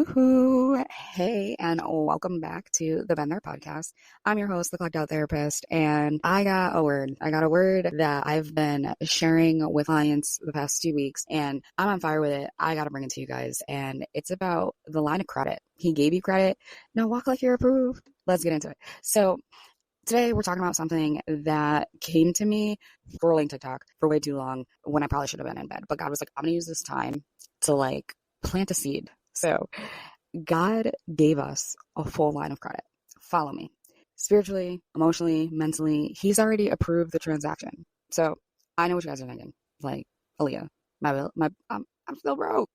Woohoo! Hey, and welcome back to the Been There podcast. I'm your host, the Clocked Out Therapist, and I got a word. I got a word that I've been sharing with clients the past 2 weeks, and I'm on fire with it. I got to bring it to you guys, and it's about the line of credit. He gave you credit. Now walk like you're approved. Let's get into it. So today we're talking about something that came to me scrolling TikTok for way too long when I probably should have been in bed. But God was like, I'm going to use this time to plant a seed. So God gave us a full line of credit. Follow me. Spiritually, emotionally, mentally, he's already approved the transaction. So I know what you guys are thinking. Like, Aaliyah, I'm still broke.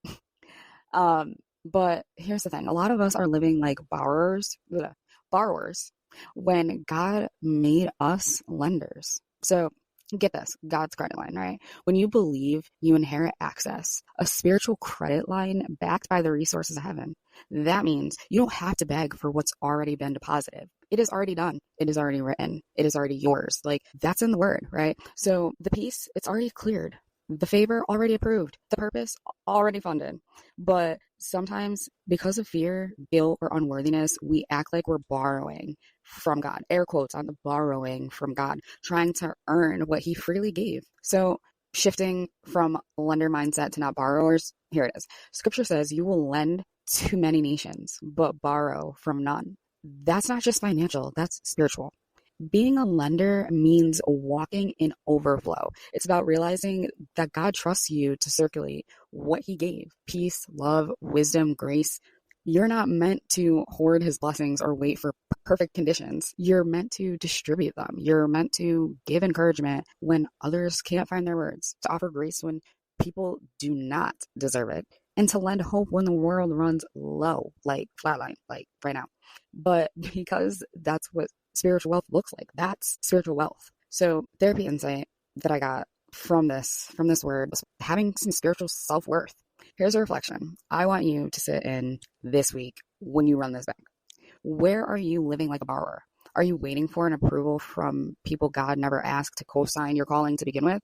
But here's the thing. A lot of us are living like borrowers when God made us lenders. So get this, God's credit line, right? When you believe, you inherit access, a spiritual credit line backed by the resources of heaven. That means you don't have to beg for what's already been deposited. It is already done. It is already written. It is already yours. Like, that's in the word, right? So the peace, it's already cleared. The favor already approved. The purpose already funded. But sometimes because of fear, guilt, or unworthiness, we act like we're borrowing from God. Air quotes on the borrowing from God, trying to earn what he freely gave. So shifting from lender mindset to not borrowers, here it is. Scripture says you will lend to many nations, but borrow from none. That's not just financial, that's spiritual. Being a lender means walking in overflow. It's about realizing that God trusts you to circulate what he gave: peace, love, wisdom, grace. You're not meant to hoard his blessings or wait for perfect conditions. You're meant to distribute them. You're meant to give encouragement when others can't find their words, to offer grace when people do not deserve it, and to lend hope when the world runs low, like flatline, like right now. But because that's what spiritual wealth looks like, that's spiritual wealth. So therapy insight that I got from this word was having some spiritual self-worth. Here's a reflection I want you to sit in this week when you run this back. Where are you living like a borrower? Are you waiting for an approval from people God never asked to co-sign your calling to begin with?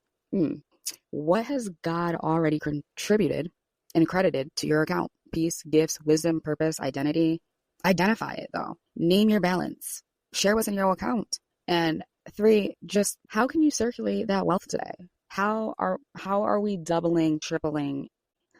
What has God already contributed and credited to your account? Peace, gifts, wisdom, purpose, identity. Identify it though. Name your balance. Share what's in your account. And 3, just how can you circulate that wealth today? How are we doubling, tripling?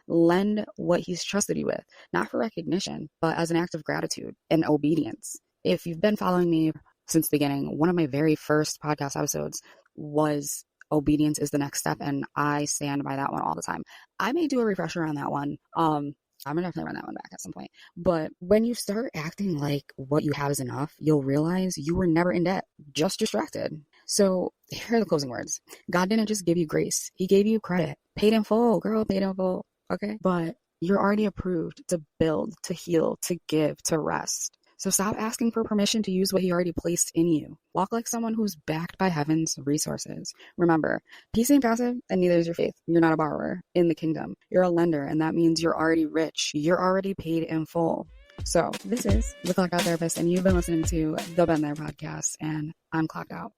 Lend what he's trusted you with, not for recognition, but as an act of gratitude and obedience. If you've been following me since the beginning, one of my very first podcast episodes was obedience is the next step, and I stand by that one all the time. I may do a refresher on that one. I'm gonna definitely run that one back at some point. But when you start acting like what you have is enough, you'll realize you were never in debt, just distracted. So here are the closing words. God didn't just give you grace. He gave you credit. Paid in full, girl, paid in full. Okay? But you're already approved to build, to heal, to give, to rest. So stop asking for permission to use what he already placed in you. Walk like someone who's backed by heaven's resources. Remember, peace ain't passive, and neither is your faith. You're not a borrower in the kingdom. You're a lender, and that means you're already rich. You're already paid in full. So this is the Clocked Out Therapist, and you've been listening to the Been There podcast, and I'm clocked out.